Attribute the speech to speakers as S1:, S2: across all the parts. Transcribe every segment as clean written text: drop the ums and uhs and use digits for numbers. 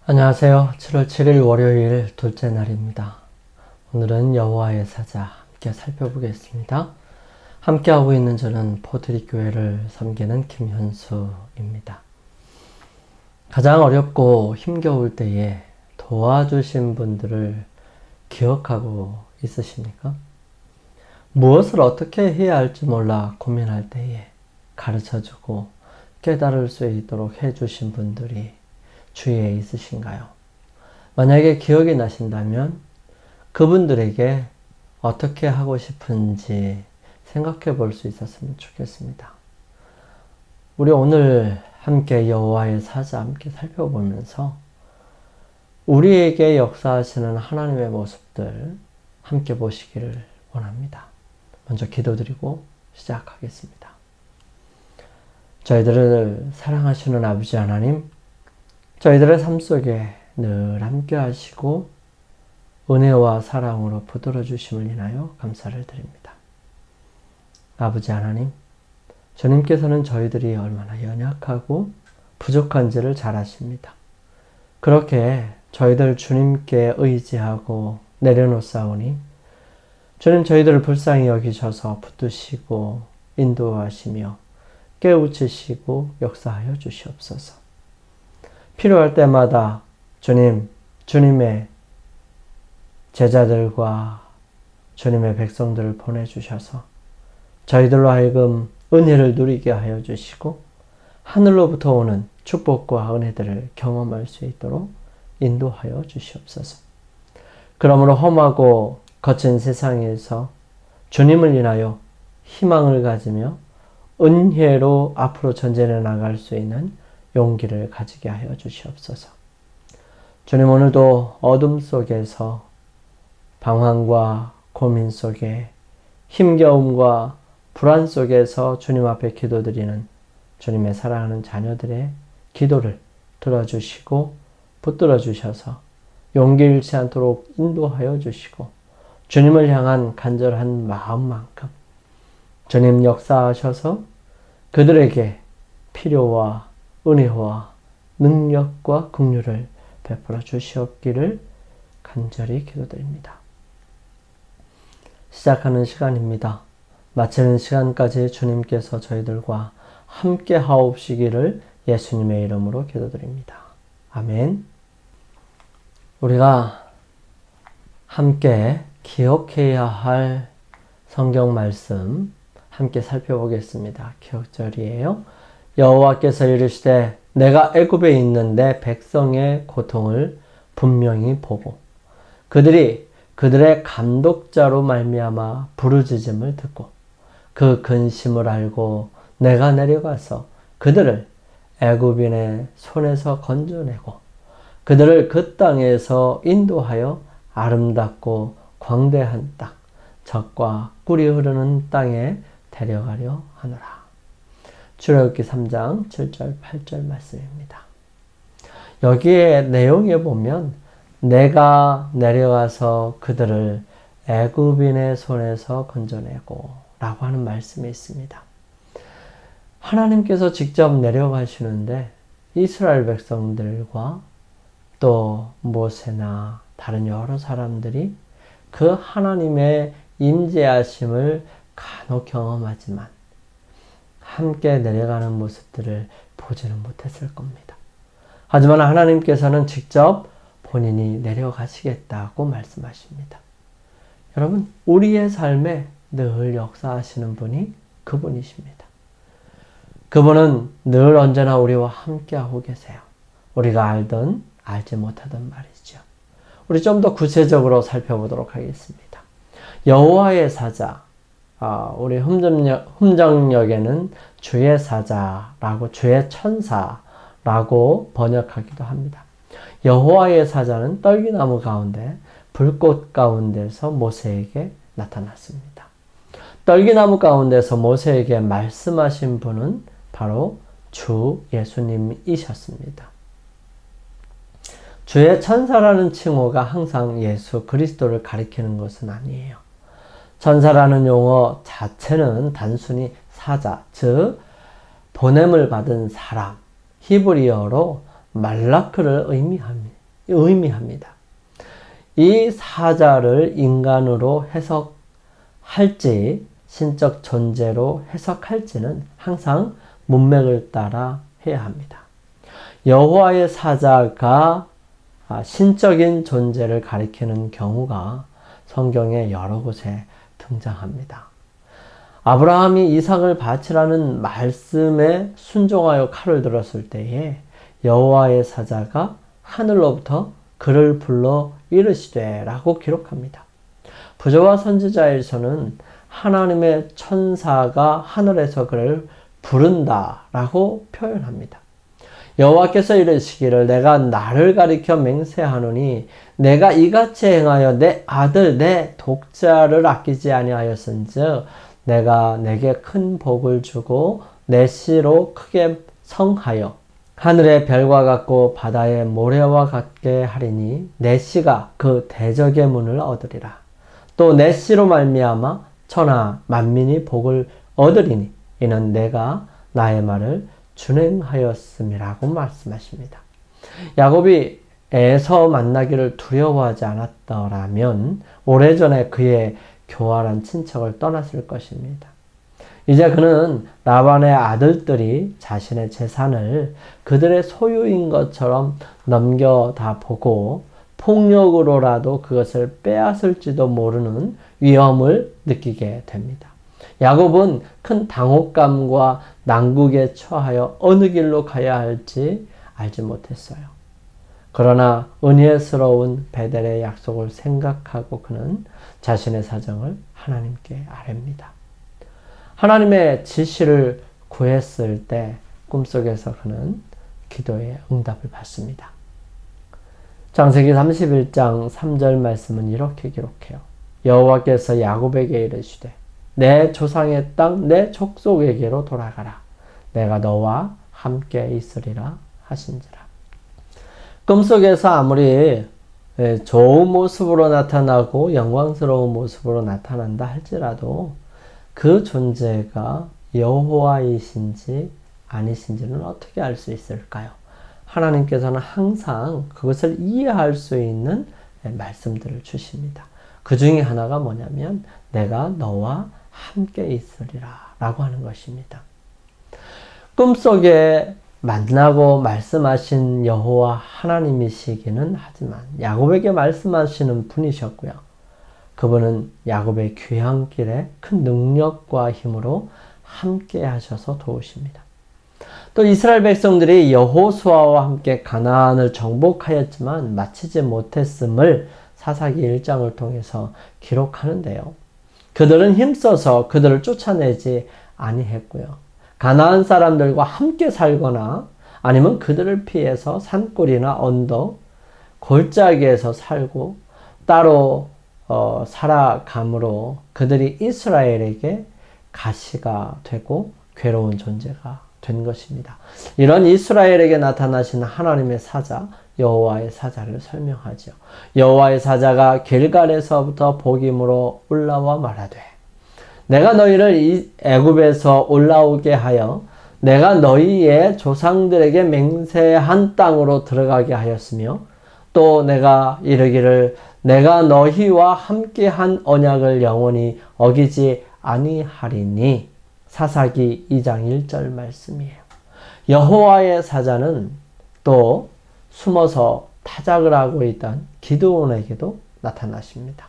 S1: 안녕하세요. 7월 7일 월요일 둘째 날입니다. 오늘은 여호와의 사자 함께 살펴보겠습니다. 함께하고 있는 저는 포트리 교회를 섬기는 김현수입니다. 가장 어렵고 힘겨울 때에 도와주신 분들을 기억하고 있으십니까? 무엇을 어떻게 해야 할지 몰라 고민할 때에 가르쳐주고 깨달을 수 있도록 해주신 분들이 주위에 있으신가요? 만약에 기억이 나신다면 그분들에게 어떻게 하고 싶은지 생각해 볼 수 있었으면 좋겠습니다. 우리 오늘 함께 여호와의 사자 함께 살펴보면서 우리에게 역사하시는 하나님의 모습들 함께 보시기를 원합니다. 먼저 기도드리고 시작하겠습니다. 저희들을 사랑하시는 아버지 하나님, 저희들의 삶 속에 늘 함께 하시고 은혜와 사랑으로 붙들어 주심을 인하여 감사를 드립니다. 아버지 하나님, 주님께서는 저희들이 얼마나 연약하고 부족한지를 잘 아십니다. 그렇게 저희들 주님께 의지하고 내려놓사오니 주님 저희들을 불쌍히 여기셔서 붙드시고 인도하시며 깨우치시고 역사하여 주시옵소서. 필요할 때마다 주님의 제자들과 주님의 백성들을 보내주셔서 저희들로 하여금 은혜를 누리게 하여 주시고 하늘로부터 오는 축복과 은혜들을 경험할 수 있도록 인도하여 주시옵소서. 그러므로 험하고 거친 세상에서 주님을 인하여 희망을 가지며 은혜로 앞으로 전진해 나갈 수 있는 용기를 가지게 하여 주시옵소서. 주님, 오늘도 어둠 속에서 방황과 고민 속에 힘겨움과 불안 속에서 주님 앞에 기도드리는 주님의 사랑하는 자녀들의 기도를 들어주시고 붙들어 주셔서 용기 잃지 않도록 인도하여 주시고 주님을 향한 간절한 마음만큼 주님 역사하셔서 그들에게 필요와 은혜와 능력과 긍휼을 베풀어 주시옵기를 간절히 기도드립니다. 시작하는 시간입니다. 마치는 시간까지 주님께서 저희들과 함께 하옵시기를 예수님의 이름으로 기도드립니다. 아멘. 우리가 함께 기억해야 할 성경 말씀 함께 살펴보겠습니다. 기억절이에요. 여호와께서 이르시되 내가 애굽에 있는 내 백성의 고통을 분명히 보고 그들이 그들의 감독자로 말미암아 부르짖음을 듣고 그 근심을 알고 내가 내려가서 그들을 애굽인의 손에서 건져내고 그들을 그 땅에서 인도하여 아름답고 광대한 땅, 젖과 꿀이 흐르는 땅에 데려가려 하노라. 출애굽기 3장 7절 8절 말씀입니다. 여기에 내용에 보면 내가 내려가서 그들을 애굽인의 손에서 건져내고 라고 하는 말씀이 있습니다. 하나님께서 직접 내려가시는데 이스라엘 백성들과 또 모세나 다른 여러 사람들이 그 하나님의 임재하심을 간혹 경험하지만 함께 내려가는 모습들을 보지는 못했을 겁니다. 하지만 하나님께서는 직접 본인이 내려가시겠다고 말씀하십니다. 여러분, 우리의 삶에 늘 역사하시는 분이 그분이십니다. 그분은 늘 언제나 우리와 함께하고 계세요. 우리가 알든 알지 못하든 말이죠. 우리 좀 더 구체적으로 살펴보도록 하겠습니다. 여호와의 사자, 우리 흠정역에는 주의 사자라고 주의 천사라고 번역하기도 합니다. 여호와의 사자는 떨기나무 가운데 불꽃 가운데서 모세에게 나타났습니다. 떨기나무 가운데서 모세에게 말씀하신 분은 바로 주 예수님이셨습니다. 주의 천사라는 칭호가 항상 예수 그리스도를 가리키는 것은 아니에요. 천사라는 용어 자체는 단순히 사자, 즉 보냄을 받은 사람, 히브리어로 말라크를 의미합니다. 의미합니다. 이 사자를 인간으로 해석할지 신적 존재로 해석할지는 항상 문맥을 따라 해야 합니다. 여호와의 사자가 신적인 존재를 가리키는 경우가 성경에 여러 곳에 등장합니다. 아브라함이 이삭을 바치라는 말씀에 순종하여 칼을 들었을 때에 여호와의 사자가 하늘로부터 그를 불러 이르시되 라고 기록합니다. 부조와 선지자에서는 하나님의 천사가 하늘에서 그를 부른다 라고 표현합니다. 여호와께서 이르시기를 내가 나를 가리켜 맹세하노니 내가 이같이 행하여 내 아들 내 독자를 아끼지 아니하였은즉 내가 내게 큰 복을 주고 내 씨로 크게 성하여 하늘의 별과 같고 바다의 모래와 같게 하리니 내 씨가 그 대적의 문을 얻으리라. 또 내 씨로 말미암아 천하 만민이 복을 얻으리니 이는 내가 나의 말을 준행하였음이라고 말씀하십니다. 야곱이 에서 만나기를 두려워하지 않았더라면 오래전에 그의 교활한 친척을 떠났을 것입니다. 이제 그는 라반의 아들들이 자신의 재산을 그들의 소유인 것처럼 넘겨다 보고 폭력으로라도 그것을 빼앗을지도 모르는 위험을 느끼게 됩니다. 야곱은 큰 당혹감과 난국에 처하여 어느 길로 가야 할지 알지 못했어요. 그러나 은혜스러운 베델의 약속을 생각하고 그는 자신의 사정을 하나님께 아뢰입니다. 하나님의 지시를 구했을 때 꿈속에서 그는 기도의 응답을 받습니다. 창세기 31장 3절 말씀은 이렇게 기록해요. 여호와께서 야곱에게 이르시되 내 조상의 땅 내 족속에게로 돌아가라. 내가 너와 함께 있으리라 하신지라. 꿈속에서 아무리 좋은 모습으로 나타나고 영광스러운 모습으로 나타난다 할지라도 그 존재가 여호와이신지 아니신지는 어떻게 알 수 있을까요? 하나님께서는 항상 그것을 이해할 수 있는 말씀들을 주십니다. 그 중에 하나가 뭐냐면 내가 너와 함께 있으리라 라고 하는 것입니다. 꿈속에 만나고 말씀하신 여호와 하나님이시기는 하지만 야곱에게 말씀하시는 분이셨고요. 그분은 야곱의 귀향길에 큰 능력과 힘으로 함께 하셔서 도우십니다. 또 이스라엘 백성들이 여호수아와 함께 가나안을 정복하였지만 마치지 못했음을 사사기 1장을 통해서 기록하는데요. 그들은 힘써서 그들을 쫓아내지 아니했고요. 가나안 사람들과 함께 살거나 아니면 그들을 피해서 산골이나 언덕, 골짜기에서 살고 따로 살아감으로 그들이 이스라엘에게 가시가 되고 괴로운 존재가 된 것입니다. 이런 이스라엘에게 나타나신 하나님의 사자 여호와의 사자를 설명하죠. 여호와의 사자가 길갈에서부터 복임으로 올라와 말하되 내가 너희를 애굽에서 올라오게 하여 내가 너희의 조상들에게 맹세한 땅으로 들어가게 하였으며 또 내가 이르기를 내가 너희와 함께한 언약을 영원히 어기지 아니하리니 사사기 2장 1절 말씀이에요. 여호와의 사자는 또 숨어서 타작을 하고 있던 기드온에게도 나타나십니다.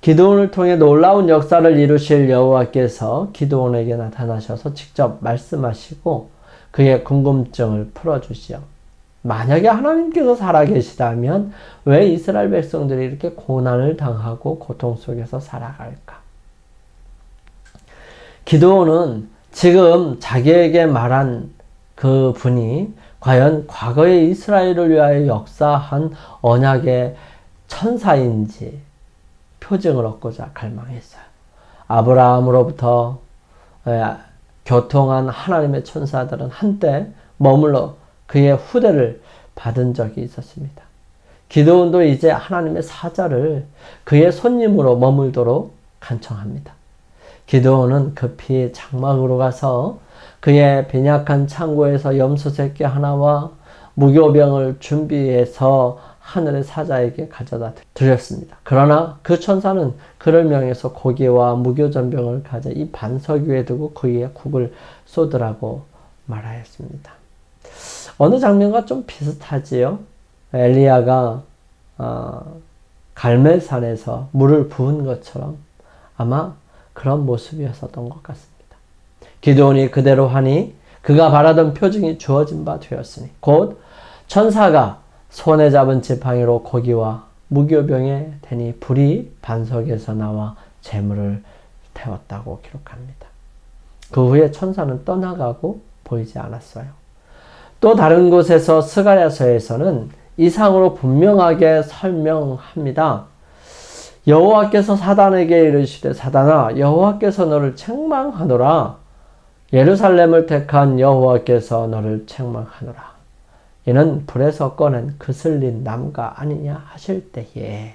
S1: 기드온을 통해 놀라운 역사를 이루실 여호와께서 기드온에게 나타나셔서 직접 말씀하시고 그의 궁금증을 풀어주시오. 만약에 하나님께서 살아계시다면 왜 이스라엘 백성들이 이렇게 고난을 당하고 고통 속에서 살아갈까? 기드온은 지금 자기에게 말한 그 분이 과연 과거에 이스라엘을 위하여 역사한 언약의 천사인지 표징을 얻고자 갈망했어요. 아브라함으로부터 교통한 하나님의 천사들은 한때 머물러 그의 후대를 받은 적이 있었습니다. 기드온도 이제 하나님의 사자를 그의 손님으로 머물도록 간청합니다. 기드온은 급히 장막으로 가서 그의 빈약한 창고에서 염소 새끼 하나와 무교병을 준비해서 하늘의 사자에게 가져다 드렸습니다. 그러나 그 천사는 그를 명해서 고기와 무교전병을 가져 이 반석 위에 두고 그 위에 국을 쏟으라고 말하였습니다. 어느 장면과 좀 비슷하지요? 엘리야가 갈멜산에서 물을 부은 것처럼 아마 그런 모습이었었던 것 같습니다. 기드온이 그대로 하니 그가 바라던 표징이 주어진 바 되었으니 곧 천사가 손에 잡은 지팡이로 고기와 무교병에 대니 불이 반석에서 나와 재물을 태웠다고 기록합니다. 그 후에 천사는 떠나가고 보이지 않았어요. 또 다른 곳에서 스가랴서에서는 이상으로 분명하게 설명합니다. 여호와께서 사단에게 이르시되 사단아 여호와께서 너를 책망하노라. 예루살렘을 택한 여호와께서 너를 책망하노라. 이는 불에서 꺼낸 그슬린 나무가 아니냐 하실 때에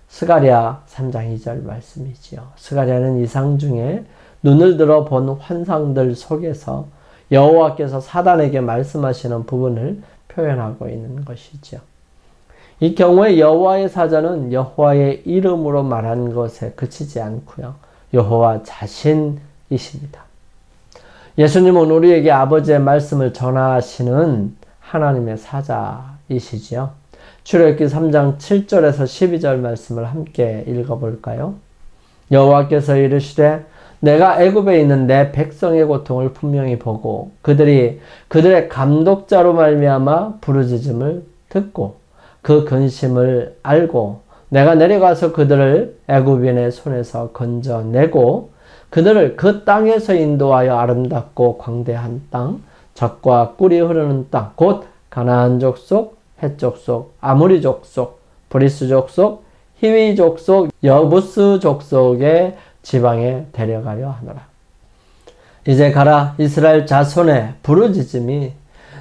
S1: 스가랴 3장 2절 말씀이지요. 스가랴는 이상 중에 눈을 들어 본 환상들 속에서 여호와께서 사단에게 말씀하시는 부분을 표현하고 있는 것이죠. 이 경우에 여호와의 사자는 여호와의 이름으로 말한 것에 그치지 않고요. 여호와 자신이십니다. 예수님은 우리에게 아버지의 말씀을 전하시는 하나님의 사자이시지요. 출애굽기 3장 7절에서 12절 말씀을 함께 읽어볼까요? 여호와께서 이르시되 내가 애굽에 있는 내 백성의 고통을 분명히 보고 그들이 그들의 감독자로 말미암아 부르짖음을 듣고 그 근심을 알고 내가 내려가서 그들을 애굽인의 손에서 건져내고 그들을 그 땅에서 인도하여 아름답고 광대한 땅 젖과 꿀이 흐르는 땅 곧 가나안 족속, 헷 족속, 아모리 족속, 브리스 족속, 히위 족속, 여부스 족속의 지방에 데려가려 하노라. 이제 가라 이스라엘 자손의 부르짖음이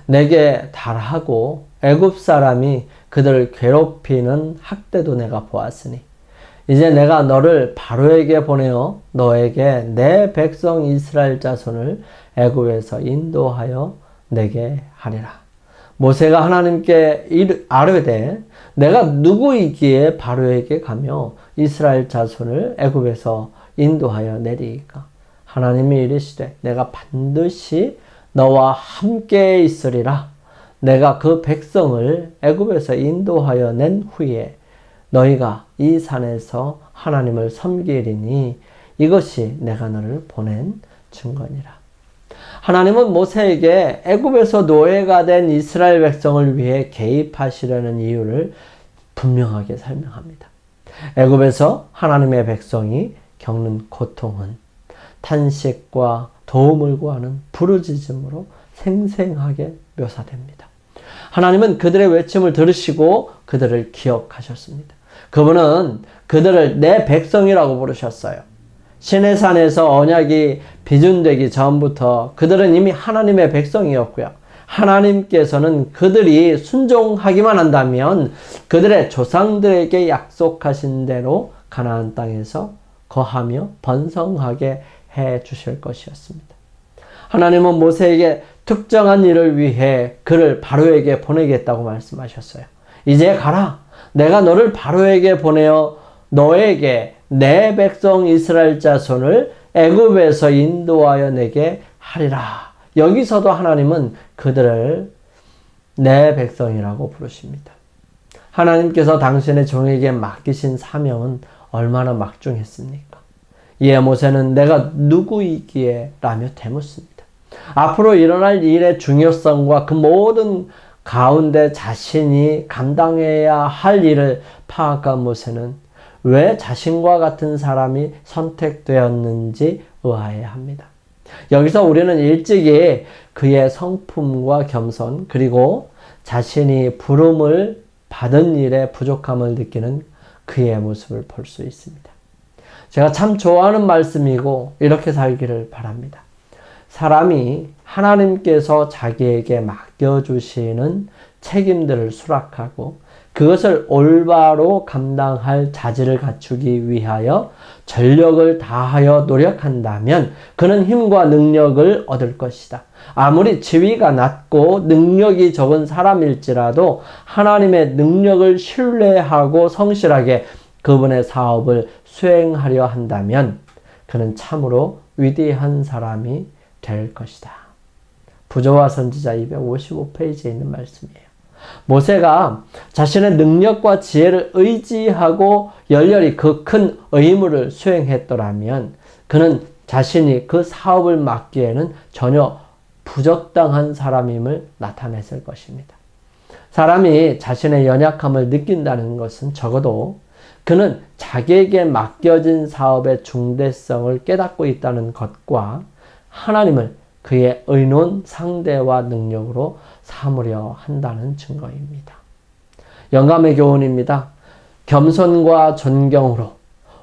S1: 내게 달하고 애굽 사람이 그들을 괴롭히는 학대도 내가 보았으니 이제 내가 너를 바로에게 보내어 너에게 내 백성 이스라엘 자손을 애굽에서 인도하여 내게 하리라. 모세가 하나님께 아뢰되 내가 누구이기에 바로에게 가며 이스라엘 자손을 애굽에서 인도하여 내리이까. 하나님이 이르시되 내가 반드시 너와 함께 있으리라. 내가 그 백성을 애굽에서 인도하여 낸 후에 너희가 이 산에서 하나님을 섬기리니 이것이 내가 너를 보낸 증거니라. 하나님은 모세에게 애굽에서 노예가 된 이스라엘 백성을 위해 개입하시려는 이유를 분명하게 설명합니다. 애굽에서 하나님의 백성이 겪는 고통은 탄식과 도움을 구하는 부르짖음으로 생생하게 묘사됩니다. 하나님은 그들의 외침을 들으시고 그들을 기억하셨습니다. 그분은 그들을 내 백성이라고 부르셨어요. 시내산에서 언약이 비준되기 전부터 그들은 이미 하나님의 백성이었고요. 하나님께서는 그들이 순종하기만 한다면 그들의 조상들에게 약속하신 대로 가나안 땅에서 거하며 번성하게 해 주실 것이었습니다. 하나님은 모세에게 특정한 일을 위해 그를 바로에게 보내겠다고 말씀하셨어요. 이제 가라. 내가 너를 바로에게 보내어 너에게 내 백성 이스라엘 자손을 애굽에서 인도하여 내게 하리라. 여기서도 하나님은 그들을 내 백성이라고 부르십니다. 하나님께서 당신의 종에게 맡기신 사명은 얼마나 막중했습니까? 이에 모세는 내가 누구이기에 라며 되묻습니다. 앞으로 일어날 일의 중요성과 그 모든 가운데 자신이 감당해야 할 일을 파악한 모세는 왜 자신과 같은 사람이 선택되었는지 의아해야 합니다. 여기서 우리는 일찍이 그의 성품과 겸손 그리고 자신이 부름을 받은 일에 부족함을 느끼는 그의 모습을 볼 수 있습니다. 제가 참 좋아하는 말씀이고 이렇게 살기를 바랍니다. 사람이 하나님께서 자기에게 맡겨주시는 책임들을 수락하고 그것을 올바로 감당할 자질을 갖추기 위하여 전력을 다하여 노력한다면 그는 힘과 능력을 얻을 것이다. 아무리 지위가 낮고 능력이 적은 사람일지라도 하나님의 능력을 신뢰하고 성실하게 그분의 사업을 수행하려 한다면 그는 참으로 위대한 사람이 될 것이다. 부조와 선지자 255페이지에 있는 말씀이에요. 모세가 자신의 능력과 지혜를 의지하고 열렬히 그 큰 의무를 수행했더라면 그는 자신이 그 사업을 맡기에는 전혀 부적당한 사람임을 나타냈을 것입니다. 사람이 자신의 연약함을 느낀다는 것은 적어도 그는 자기에게 맡겨진 사업의 중대성을 깨닫고 있다는 것과 하나님을 그의 의논 상대와 능력으로 삼으려 한다는 증거입니다. 영감의 교훈입니다. 겸손과 존경으로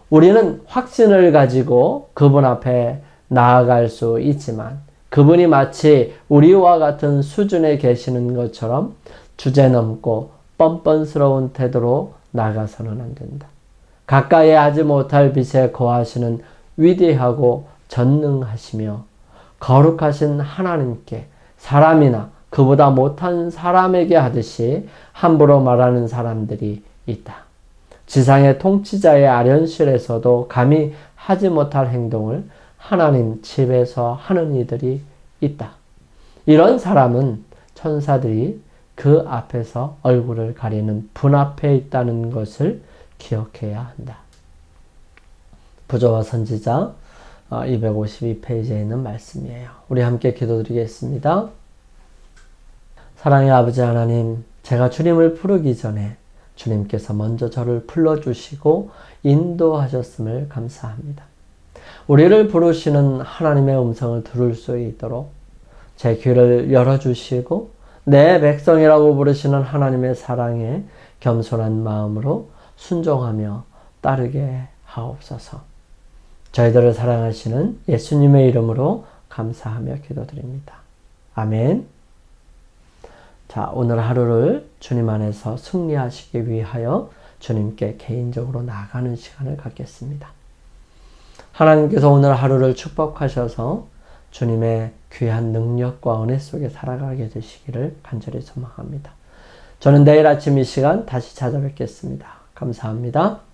S1: 우리는 확신을 가지고 그분 앞에 나아갈 수 있지만 그분이 마치 우리와 같은 수준에 계시는 것처럼 주제넘고 뻔뻔스러운 태도로 나가서는 안 된다. 가까이 하지 못할 빛에 거하시는 위대하고 전능하시며 거룩하신 하나님께 사람이나 그보다 못한 사람에게 하듯이 함부로 말하는 사람들이 있다. 지상의 통치자의 아련실에서도 감히 하지 못할 행동을 하나님 집에서 하는 이들이 있다. 이런 사람은 천사들이 그 앞에서 얼굴을 가리는 분 앞에 있다는 것을 기억해야 한다. 부조와 선지자 252페이지에 있는 말씀이에요. 우리 함께 기도드리겠습니다. 사랑의 아버지 하나님, 제가 주님을 부르기 전에 주님께서 먼저 저를 불러주시고 인도하셨음을 감사합니다. 우리를 부르시는 하나님의 음성을 들을 수 있도록 제 귀를 열어주시고 내 백성이라고 부르시는 하나님의 사랑에 겸손한 마음으로 순종하며 따르게 하옵소서. 저희들을 사랑하시는 예수님의 이름으로 감사하며 기도드립니다. 아멘. 자, 오늘 하루를 주님 안에서 승리하시기 위하여 주님께 개인적으로 나아가는 시간을 갖겠습니다. 하나님께서 오늘 하루를 축복하셔서 주님의 귀한 능력과 은혜 속에 살아가게 되시기를 간절히 소망합니다. 저는 내일 아침 이 시간 다시 찾아뵙겠습니다. 감사합니다.